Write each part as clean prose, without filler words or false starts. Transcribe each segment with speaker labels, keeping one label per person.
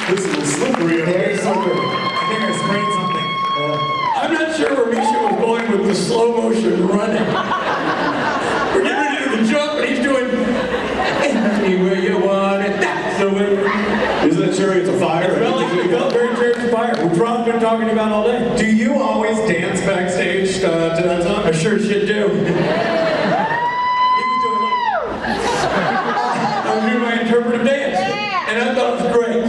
Speaker 1: This is a little slippery.
Speaker 2: Very slippery. I think I sprayed something.
Speaker 3: I'm not sure where Misha was going with the slow motion running. We're getting ready to do the jump, and he's doing anywhere you want it. That's the way.
Speaker 1: Isn't that Chariots of Fire?
Speaker 3: It felt very Chariots of Fire, which Ron's been talking about all day.
Speaker 2: Do you always dance backstage to that song?
Speaker 3: I sure shit do. I was doing my interpretive dance, and I thought it was great.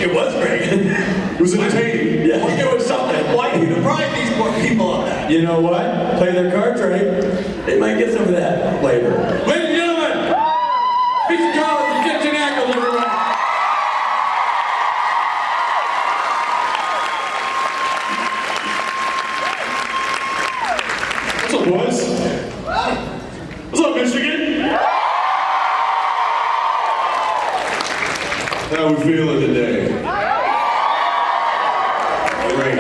Speaker 3: It was great.
Speaker 1: It was entertaining.
Speaker 3: Yeah, it was something.
Speaker 2: Why do you deprive these poor people of that?
Speaker 3: You know what? Play their cards right. They might get some of that flavor. Ladies and gentlemen, Misha and Jensen Ackles, everybody.
Speaker 1: What's up, boys? What's up, Michigan? How we feeling today? Great.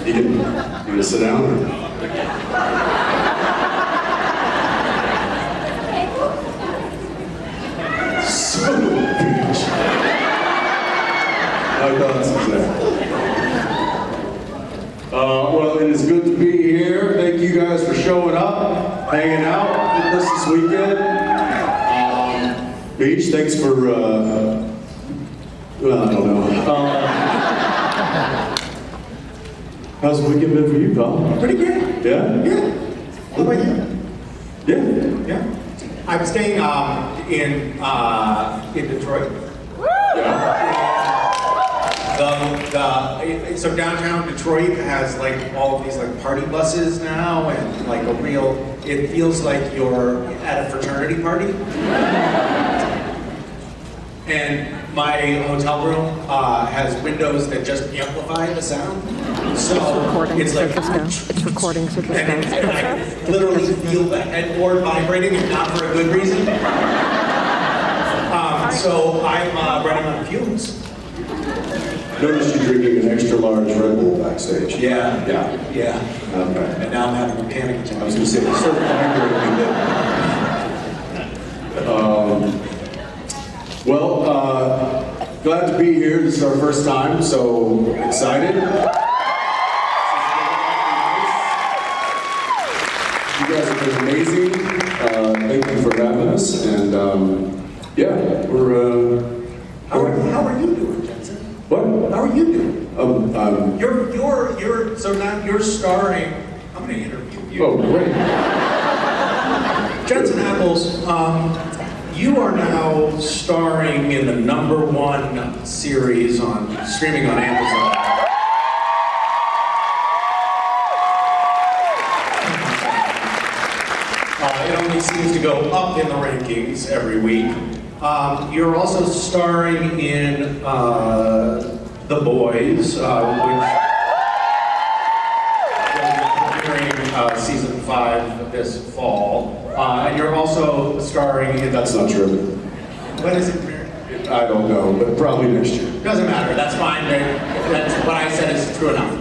Speaker 1: You gonna sit down? Son of a bitch. I thought this was that. Well, it is good to be here. Thank you guys for showing up, hanging out with us this weekend. Beach, thanks for, well, I don't know. How's the weekend been for you, pal?
Speaker 2: Pretty great.
Speaker 1: Yeah?
Speaker 2: Yeah. How about you?
Speaker 1: Yeah.
Speaker 2: Yeah. I'm staying in Detroit. So downtown Detroit has like all of these like party buses now, and like a real, it feels like you're at a fraternity party. And my hotel room has windows that just amplify the sound. So it's like,
Speaker 4: It's recording, so just
Speaker 2: and I literally feel the headboard vibrating, and not for a good reason. So I'm running on fumes.
Speaker 1: Noticed you drinking an extra large Red Bull backstage.
Speaker 2: Yeah.
Speaker 1: Okay.
Speaker 2: And now I'm having a panic attack.
Speaker 1: I was gonna say, it's sort of glad to be here. This is our first time, so excited. You guys have been amazing. Thank you for having us, and yeah, we're.
Speaker 2: How are you doing, Jensen?
Speaker 1: What?
Speaker 2: How are you doing?
Speaker 1: You're.
Speaker 2: So now you're starring. I'm going to interview you.
Speaker 1: Oh, great.
Speaker 2: Jensen Ackles, you are now starring in the #1 series on streaming on Amazon. It only seems to go up in the rankings every week. You're also starring in The Boys, which premiering season 5 this fall. And you're also starring in...
Speaker 1: That's not true.
Speaker 2: When is it premiering?
Speaker 1: I don't know, but probably next year.
Speaker 2: Doesn't matter, that's fine. That's what I said is true enough.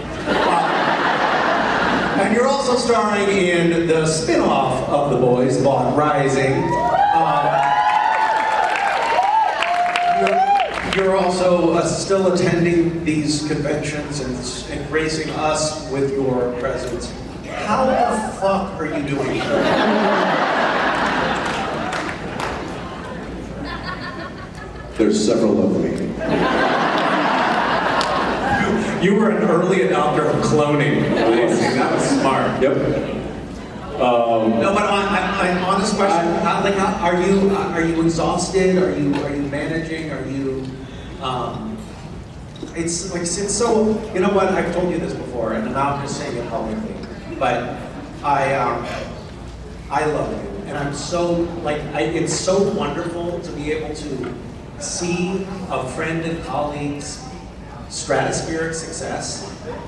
Speaker 2: And you're also starring in the spin-off of The Boys, Vaughn Rising. You're also still attending these conventions and gracing us with your presence. How the fuck are you doing?
Speaker 1: There's several of me.
Speaker 2: You were an early adopter of cloning. That was smart.
Speaker 1: Yep.
Speaker 2: No, but on this question, are you exhausted? Are you managing? Are you? It's so. You know what? I've told you this before, and now I'm just saying it publicly. But I love you, and I'm so it's so wonderful to be able to see a friend and colleague's stratospheric success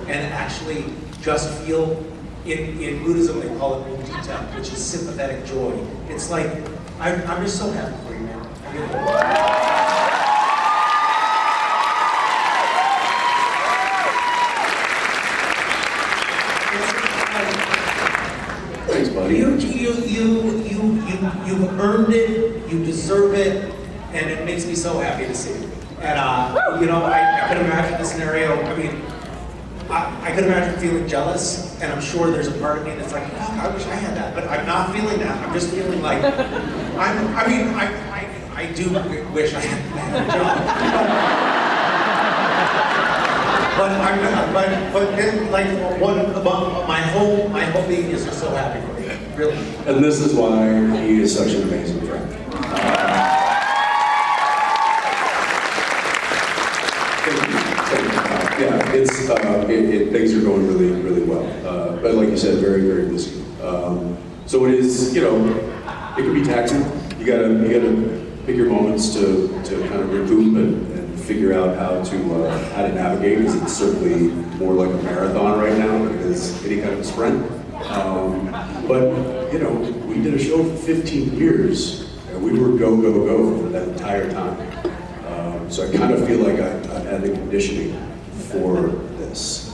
Speaker 2: and actually just feel. In Buddhism, they call it mudita, which is sympathetic joy. It's like, I'm just so happy for you, man.
Speaker 1: Thanks, buddy.
Speaker 2: You've earned it, you deserve it, and it makes me so happy to see you. And, you know, I could imagine the scenario, I mean, I could imagine feeling jealous, and I'm sure there's a part of me that's like, oh, I wish I had that, but I'm not feeling that. I'm just feeling like, I do wish I had a job. But then, like, my whole being is just so happy for you, really.
Speaker 1: And this is why he is such an amazing friend. Yeah, things are going really, really well. But like you said, very, very busy. So it is, you know, it can be taxing. You gotta pick your moments to kind of recoup and figure out how to navigate, because it's certainly more like a marathon right now than it is any kind of a sprint. But you know, we did a show for 15 years, and we were go for that entire time. So I kind of feel like I've had the conditioning for this.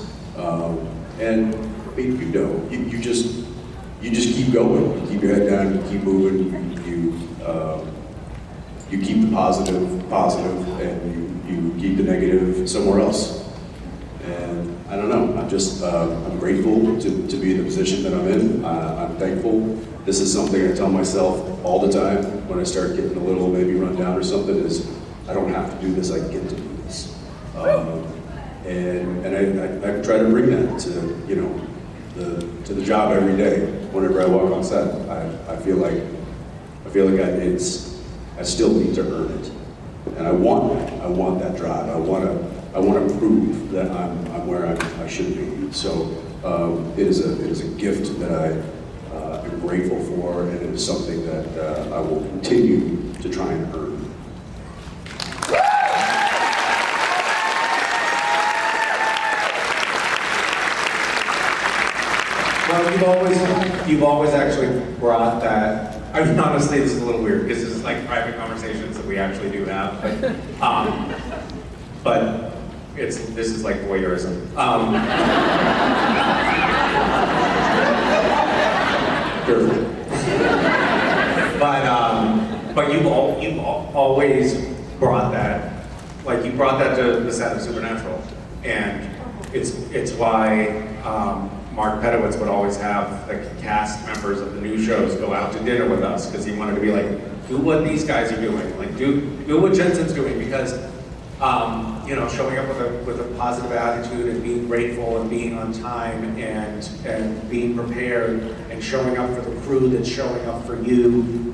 Speaker 1: And I mean, you know, you just keep going. You keep your head down. You keep moving. You keep the positive, and you keep the negative somewhere else. And I don't know. I'm grateful to be in the position that I'm in. I'm thankful. This is something I tell myself all the time when I start getting a little maybe run down or something. Is I don't have to do this. I get to do this. And I try to bring that to the job every day. Whenever I walk on set, I feel like I still need to earn it, and I want that drive. I want to prove that I'm where I should be. So it is a gift that I am grateful for, and it is something that I will continue to try and earn.
Speaker 2: Well, you've always actually brought that. I mean, honestly, this is a little weird because this is like private conversations that we actually do have. But this is like voyeurism. But you've always brought that. Like you brought that to the set of Supernatural, and it's why. Mark Pedowitz would always have the cast members of the new shows go out to dinner with us because he wanted to be like, do what these guys are doing, like do what Jensen's doing, because you know, showing up with a positive attitude and being grateful and being on time and being prepared and showing up for the crew that's showing up for you,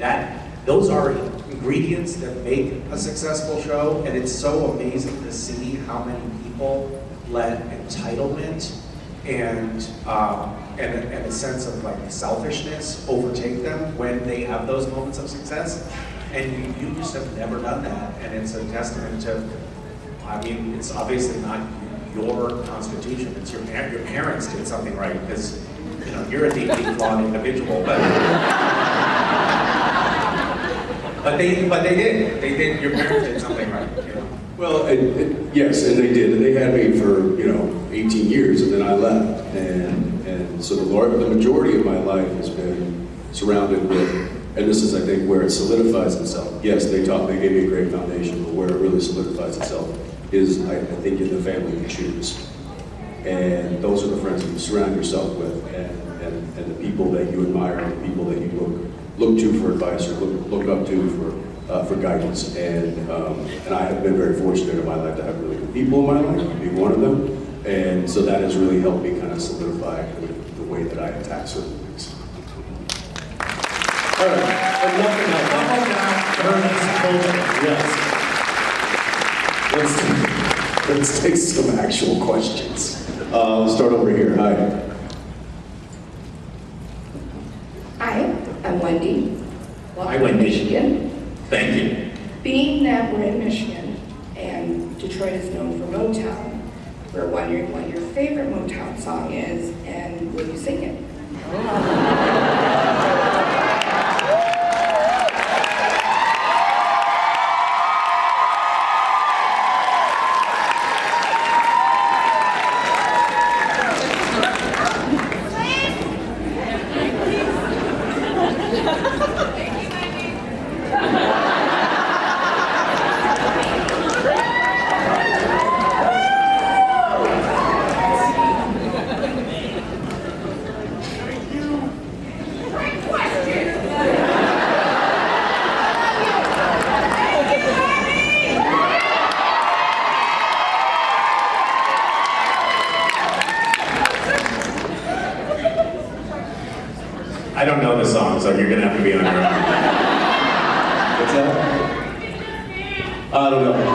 Speaker 2: those are ingredients that make a successful show, and it's so amazing to see how many people let entitlement and a sense of like selfishness overtake them when they have those moments of success, and you just have never done that, and it's a testament to. I mean, it's obviously not your constitution; it's your parents did something right, because you know you're a deeply flawed individual, but they did. Your parents did something right, you know.
Speaker 1: Well, yes, and they did, and they had me for 18 years, and then I left, and so the majority of my life has been surrounded with, and this is I think where it solidifies itself. Yes, they gave me a great foundation, but where it really solidifies itself is I think in the family you choose, and those are the friends that you surround yourself with, and the people that you admire, and the people that you look to for advice or look up to for guidance, and I have been very fortunate in my life to have really good people in my life, being one of them, and so that has really helped me kind of solidify the way that I attack certain things.
Speaker 3: All right, and welcome now. How about that?
Speaker 1: Yes. Let's take some actual questions. Let's start over here. Hi.
Speaker 5: Hi, I'm Wendy.
Speaker 2: Hi, Wendy.
Speaker 5: Michigan.
Speaker 2: Thank you.
Speaker 5: Being that we're in Michigan and Detroit is known for Motown, we're wondering what your favorite Motown song is and will you sing it?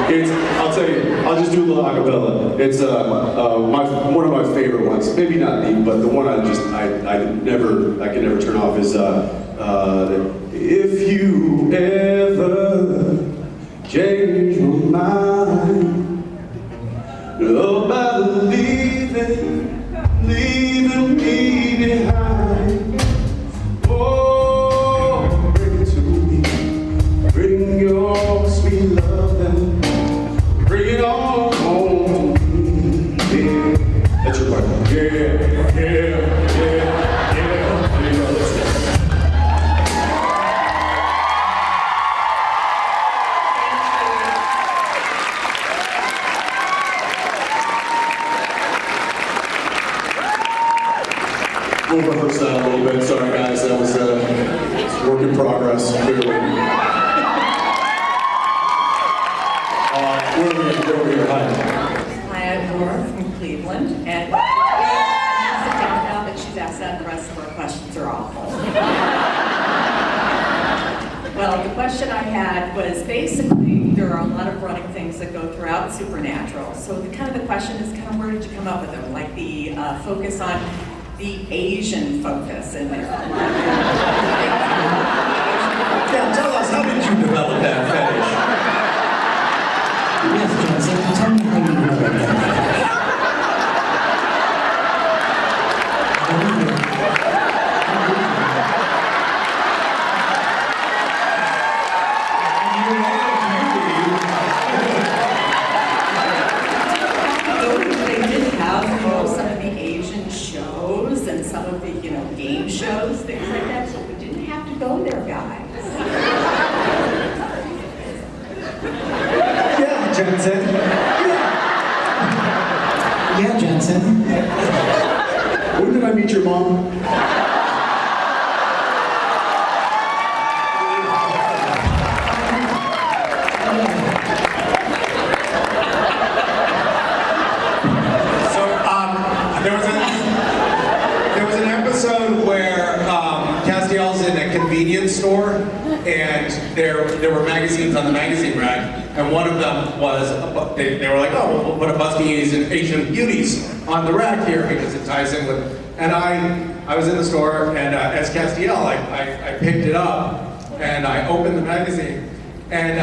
Speaker 1: I'll tell you, I'll just do a little acapella. It's one of my favorite ones. Maybe not the, but the one I can never turn off is if you ever change your mind about leaving me behind. Oh, bring it to me. Bring your sweet love down. Bring it on home to me. Yeah. That's your part. Yeah. We'll rehearse that a little bit. Sorry, guys. That was work in progress, clearly. Where are we? Hi.
Speaker 6: Hi, I'm Laura from Cleveland, and sit down now that she's asked that, the rest of our questions are awful. Well, the question I had was basically there are a lot of running things that go throughout Supernatural. So the question is where did you come up with them? Like the focus on the Asian focus in there.
Speaker 2: Yeah, tell us, how did you develop that fetish?
Speaker 7: Yes, Jensen, tell me how you developed that.
Speaker 6: They did have some of the Asian shows and some of the game shows, things like that, so we didn't have to go there, guys.
Speaker 2: Yeah, Jensen.
Speaker 7: Yeah, Jensen.
Speaker 1: When did I meet your mom?
Speaker 2: There was an episode where Castiel's in a convenience store, and there were magazines on the magazine rack, and one of them was they were like, oh, we'll put a busty Asian beauties on the rack here because it ties in with. And I was in the store, and as Castiel, I picked it up and I opened the magazine, and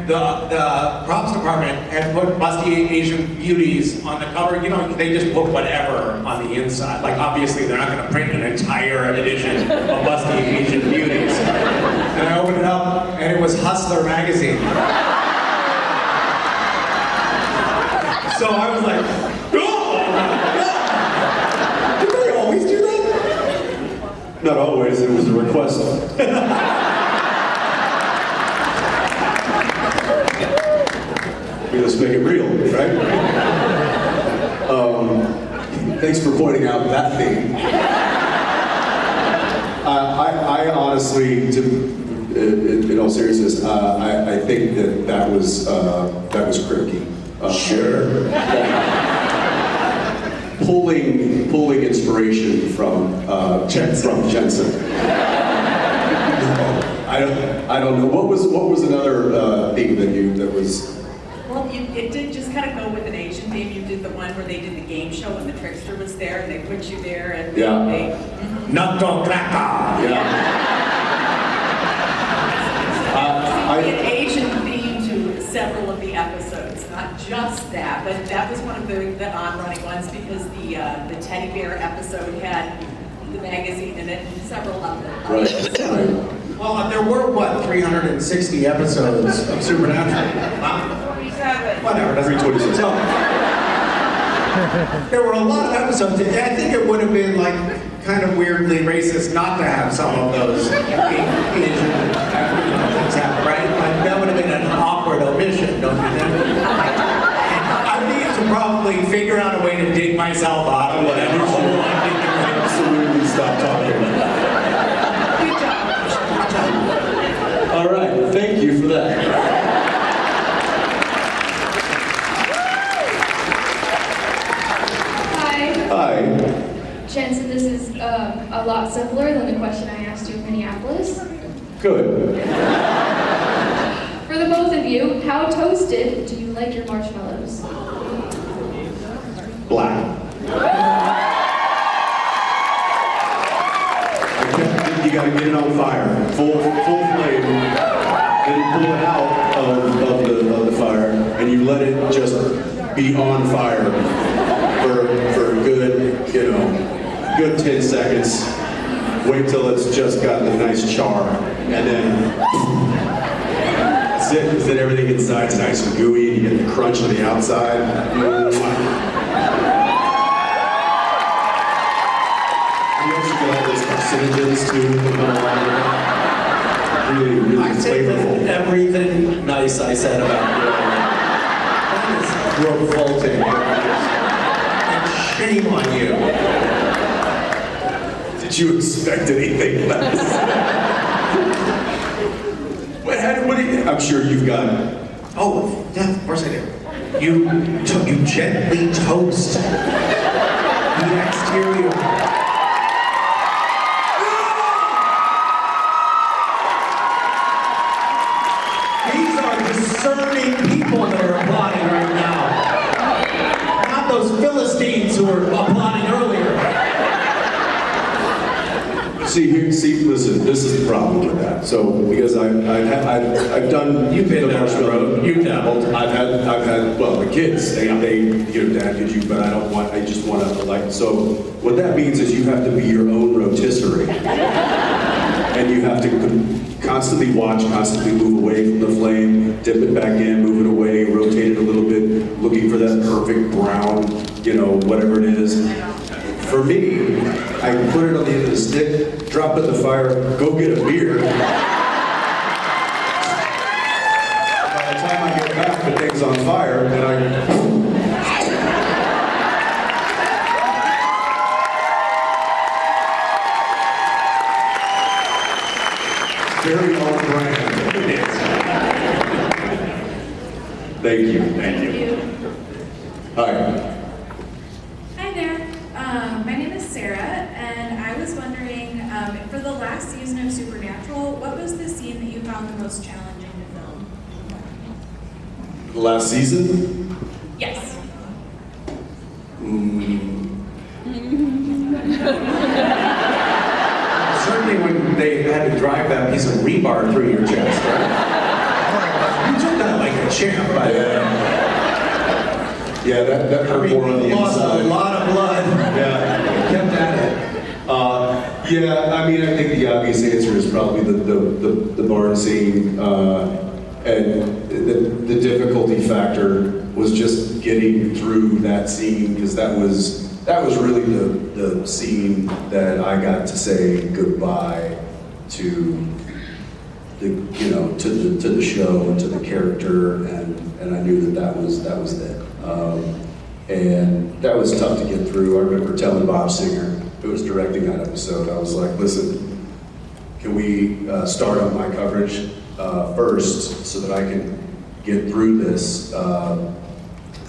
Speaker 2: the props department had put busty Asian beauties on the cover. They just put whatever on the inside. Like, obviously, they're not going to print an entire edition of busty Asian beauties. And I opened it up, and it was Hustler magazine. So I was like, oh! Did they always do that?
Speaker 1: Not always. It was a request. Let's make it real, right? Thanks for pointing out that theme. I honestly, in all seriousness, I think that was Kripke.
Speaker 3: Sure.
Speaker 1: Pulling inspiration from Jensen. I don't know. What was another theme that was?
Speaker 6: Well, it did just kind of go with an Asian theme. You did the one where they did the game show and the trickster was there and they put you there and they
Speaker 2: Nutto-cracker!
Speaker 1: Yeah.
Speaker 6: an Asian theme to several of the episodes, not just that, but that was one of the on-running ones because the teddy bear episode had the magazine in it and several of them.
Speaker 1: Right.
Speaker 2: Well, there were, 360 episodes of Supernatural? Huh?
Speaker 6: 47.
Speaker 2: Whatever, doesn't
Speaker 1: 326.
Speaker 2: So, there were a lot of episodes. I think it would have been kind of weirdly racist not to have some of those Asian things happen, right? That would have been an awkward omission, don't you think? I need to probably figure out a way to dig myself out of whatever hole I'm thinking.
Speaker 1: Absolutely stop talking. All right, thank you for that. Hi.
Speaker 8: Jensen, this is a lot simpler than the question I asked you in Minneapolis.
Speaker 1: Good.
Speaker 8: For For the both of you, how toasted do you like your marshmallows?
Speaker 1: Black. You gotta get it on fire, full flame, then pull it out of the fire, and you let it just be on fire for a good, good 10 seconds. Wait till it's just got the nice char, and then that's it, because then everything inside's nice and gooey, and you get the crunch on the outside. You also get all those carcinogens too that come along with it. Really, really
Speaker 2: I take
Speaker 1: flavorful.
Speaker 2: everything nice I said about you. That is revolting. And shame on you.
Speaker 1: Did you expect anything less? I'm sure you've got.
Speaker 2: Oh, yeah, of course I do. You gently toast the exterior. These are discerning people that are applauding right now. Not those Philistines who were applauding earlier.
Speaker 1: Listen, this is the problem with that. So, because I've done.
Speaker 2: You've been down the road. You've dabbled.
Speaker 1: I've had, well, the kids, they dad, could you, but I just want to, like, so what that means is you have to be your own rotisserie. And you have to constantly watch, constantly move away from the flame, dip it back in, move it away, rotate it a little bit, looking for that perfect brown, whatever it is. For me, I put it on the end of the stick, drop it in the fire, go get a beer. By the time I get back, the thing's on fire, and very on brand. It is. Thank you. Hi.
Speaker 9: Hi there. My name is Sarah, and I was wondering, for the last season of Supernatural, what was the scene that you found the most challenging to film?
Speaker 1: Last season?
Speaker 9: Yes.
Speaker 2: Certainly when they had to drive that piece of rebar through your chest, right? You took that like a champ, by the way.
Speaker 1: Yeah, that hurt more on the
Speaker 2: Lost
Speaker 1: inside.
Speaker 2: a lot of blood.
Speaker 1: Yeah.
Speaker 2: Kept at it.
Speaker 1: I think the obvious answer is probably the barn scene, and the difficulty factor was just getting through that scene, because that was really the scene that I got to say goodbye to the show and to the character, and I knew that was it. And that was tough to get through. I remember telling Bob Singer, who was directing that episode, I was like, listen, can we start on my coverage first so that I can get through this? I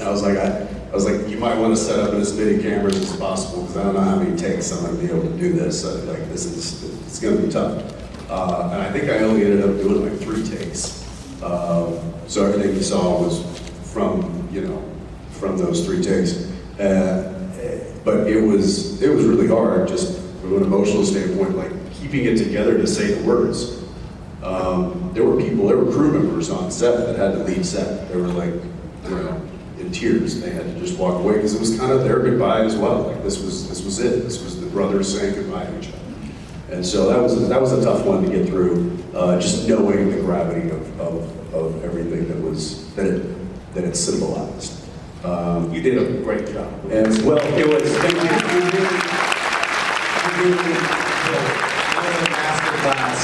Speaker 1: was like, you might want to set up as many cameras as possible, because I don't know how many takes I'm going to be able to do this. It's going to be tough. And I think I only ended up doing like 3 takes. So everything you saw was from those 3 takes. But it was really hard, just from an emotional standpoint, like keeping it together to say the words. There were crew members on set that had to leave set. They were like, in tears. They had to just walk away, because it was kind of their goodbye as well. Like this was it. This was the brothers saying goodbye to each other. And so that was a tough one to get through. Just knowing the gravity of everything that it symbolized.
Speaker 2: You did a great job.
Speaker 1: And well, it was. Thank you.
Speaker 2: Masterclass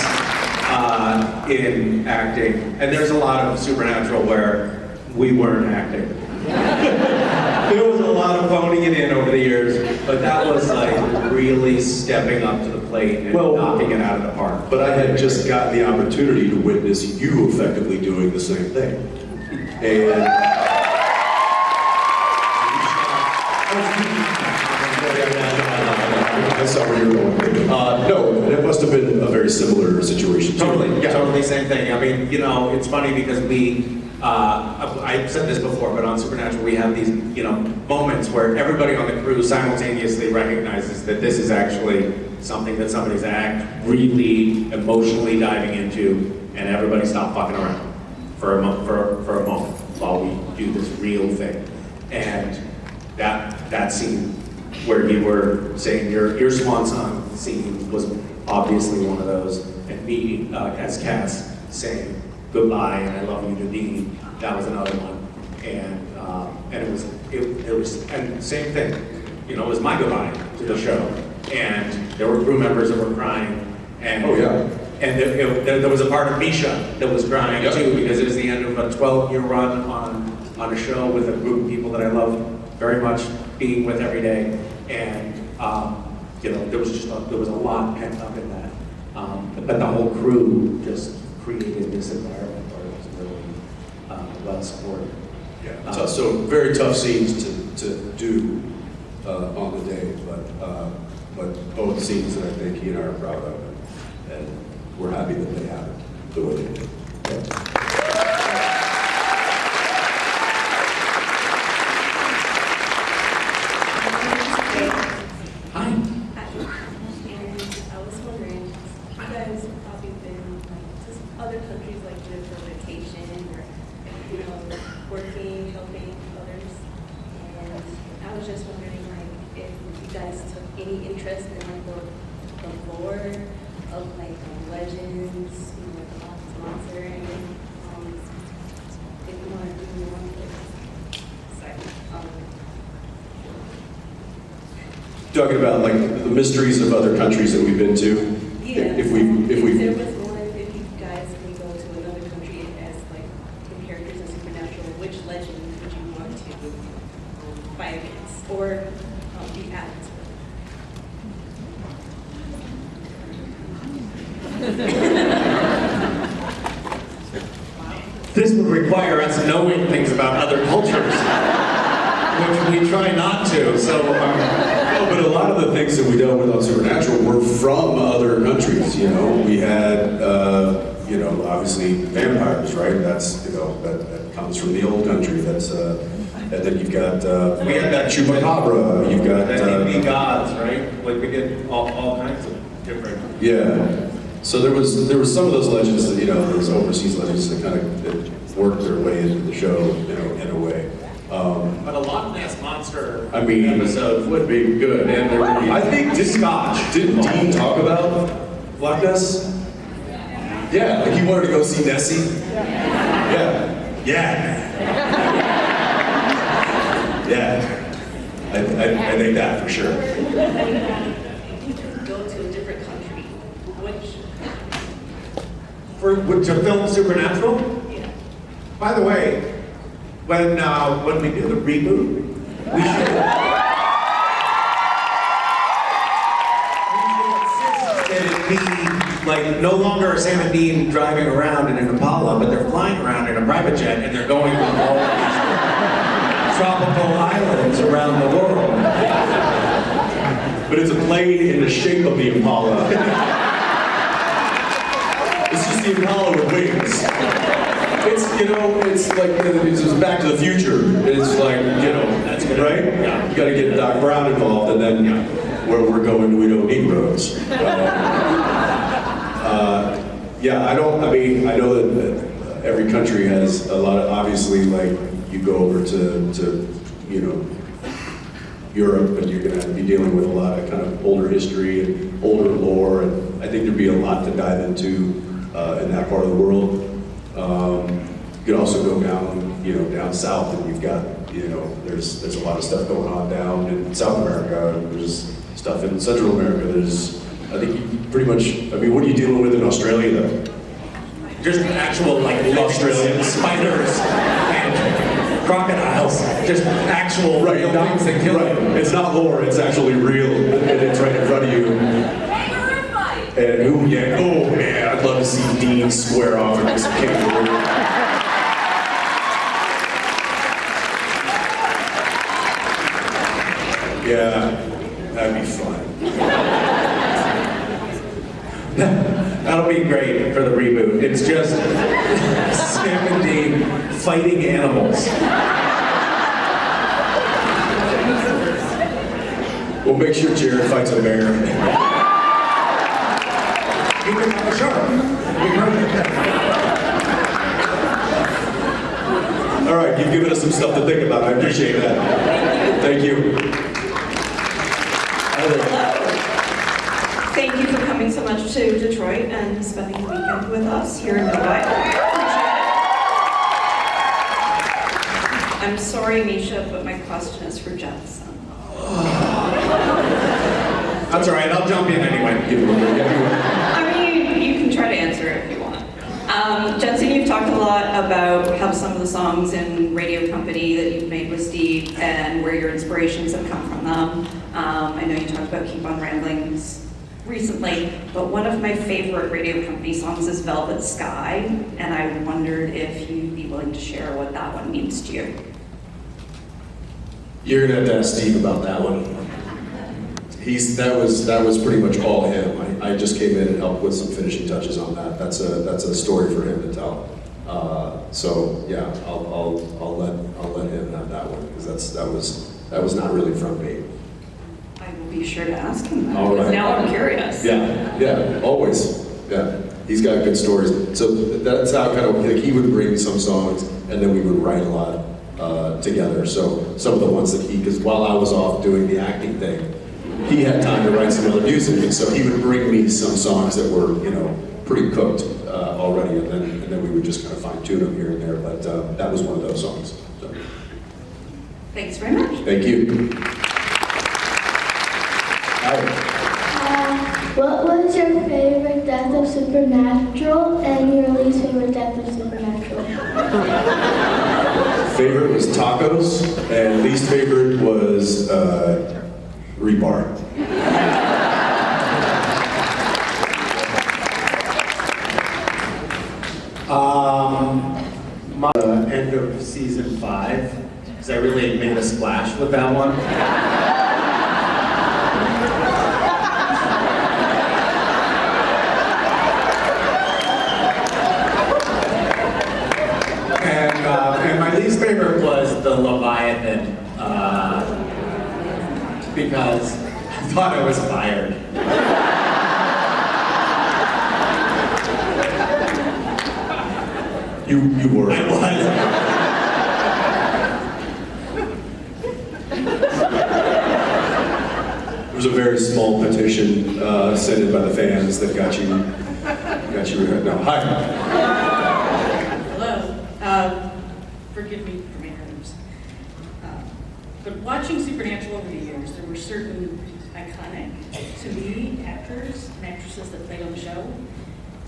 Speaker 2: in acting, and there's a lot of Supernatural where we weren't acting. There was a lot of phoning it in over the years, but that was like really stepping up to the plate and knocking it out of the park.
Speaker 1: But I had just gotten the opportunity to witness you effectively doing the same thing. And I saw where you were going. No, it must have been a very similar situation. too.
Speaker 2: Totally,
Speaker 1: Yeah.
Speaker 2: totally same thing. I mean, you know, it's funny because I've said this before, but on Supernatural we have these, you know, moments where everybody on the crew simultaneously recognizes that this is actually something that somebody's really emotionally diving into, and everybody stop fucking around for a moment while we do this real thing. And that scene where you were saying your swan song scene was obviously one of those, and me as Cass saying goodbye and I love you to Dean, that was another one. And it was and same thing, you know, it was my goodbye to the show, and there were crew members that were crying, and
Speaker 1: Oh, yeah.
Speaker 2: and there was a part of Misha that was crying
Speaker 1: Yep.
Speaker 2: too, because it was the end of a 12-year run on a show with a group of people that I love very much being with every day, and you know, there was a lot pent up in that, but the whole crew just created this environment where it was really well supported.
Speaker 1: Yeah. So very tough scenes to do on the day, but both scenes that I think he and I are proud of, and we're happy that they happened the way they did. Yeah.
Speaker 2: Hi.
Speaker 10: And I was wondering, you guys have probably been like to other countries like this for vacation or, you know, working, helping others. And I was just wondering like if you guys took any interest in like the lore of like legends, you know, like the sponsor and if you want to do one
Speaker 1: Talking about like the mysteries of other countries that we've been to.
Speaker 10: yeah.
Speaker 1: If we
Speaker 10: There was one, if you guys can go to another country as like the characters in Supernatural, which legend would you want to fight against or be added to?
Speaker 2: This would require us knowing things about other cultures, which we try not to. So,
Speaker 1: No, but a lot of the things that we dealt with on Supernatural were from other countries. You know, we had, you know, obviously vampires, right? That's, you know, that comes from the old country. That's, and then you've got,
Speaker 2: we had that
Speaker 1: chupacabra. You've got,
Speaker 2: that be gods, right? Like we did all kinds of different.
Speaker 1: yeah. So there was some of those legends that, you know, those overseas legends that kind of worked their way into the show, you know, in a way.
Speaker 2: But a Loch Ness monster
Speaker 1: episode
Speaker 2: episode would be good, and there would be
Speaker 1: I think
Speaker 2: Scotch.
Speaker 1: Didn't Dean talk about Loch Ness? Yeah, like he wanted to go see Nessie. Yeah. I think that for sure.
Speaker 10: Go to a different country, which
Speaker 2: To film Supernatural?
Speaker 10: yeah.
Speaker 2: By the way, when we do the reboot, we should insist that it be like no longer Sam and Dean driving around in an Impala, but they're flying around in a private jet and they're going to all these tropical islands around the world.
Speaker 1: But it's a plane in the shape of the Impala. It's just the Impala with wings. It's, you know, it's like, it's Back to the Future. It's like, you know,
Speaker 2: That's good.
Speaker 1: right?
Speaker 2: Yeah.
Speaker 1: You gotta get Doc Brown involved, and then where we're going, we don't need roads. Yeah, I know that every country has a lot of, obviously, like, you go over to you know, Europe, and you're gonna be dealing with a lot of kind of older history and older lore, and I think there'd be a lot to dive into in that part of the world. You could also go down, you know, down south, and you've got, you know, there's a lot of stuff going on down in South America. There's stuff in Central America. There's, I think you pretty much, I mean, what are you dealing with in Australia though?
Speaker 2: Just actual like Australian spiders and crocodiles. Just actual real things that kill
Speaker 1: Right.
Speaker 2: you.
Speaker 1: It's not lore, it's actually real, and it's right in front of you. And ooh, yeah, oh man, I'd love to see Dean square off against a kangaroo. Yeah, that'd be fun.
Speaker 2: That'll be great for the reboot. It's just Sam and Dean fighting animals.
Speaker 1: We'll make sure Jared fights a bear.
Speaker 2: You can have a shark.
Speaker 1: All right, you've given us some stuff to think about. I appreciate that. Thank you.
Speaker 11: Thank you for coming so much to Detroit and spending the weekend with us here in Novi. I'm sorry, Misha, but my question is for Jensen.
Speaker 2: That's all right, I'll jump in anyway.
Speaker 11: I mean, you can try to answer it if you want. Jensen, you've talked a lot about how some of the songs in Radio Company that you've made with Steve and where your inspirations have come from them. I know you talked about Keep On Rambling recently, but one of my favorite Radio Company songs is Velvet Sky, and I wondered if you'd be willing to share what that one means to you.
Speaker 1: You're gonna have to ask Steve about that one. That was pretty much all him. I just came in and helped with some finishing touches on that. That's a story for him to tell. So yeah, I'll let him have that one because that was not really from me.
Speaker 11: I will be sure to ask him that,
Speaker 1: All
Speaker 11: because
Speaker 1: right.
Speaker 11: now I'm curious.
Speaker 1: Yeah, always. Yeah, he's got good stories. So that's how kind of like he would bring some songs, and then we would write a lot together. So some of the ones that because while I was off doing the acting thing, he had time to write some other music, and so he would bring me some songs that were pretty cooked already, and then we would just kind of fine tune them here and there. But that was one of those songs. So.
Speaker 11: Thanks very much.
Speaker 1: Thank you.
Speaker 12: What was your favorite death of Supernatural and your least favorite death of Supernatural?
Speaker 1: Favorite was tacos, and least favorite was rebar.
Speaker 2: My end of season 5, because I really made a splash with that one. And my least favorite was the Leviathan, because I thought I was fired.
Speaker 1: You were.
Speaker 2: I was.
Speaker 1: There was a very small petition sent in by the fans that got you. No, hi.
Speaker 13: Hello. Forgive me for my nerves. But watching Supernatural over the years, there were certain iconic, to me, actors and actresses that played on the show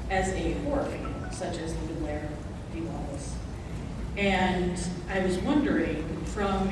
Speaker 13: as a horror fan, such as David Blair, Dee Wallace. And I was wondering, from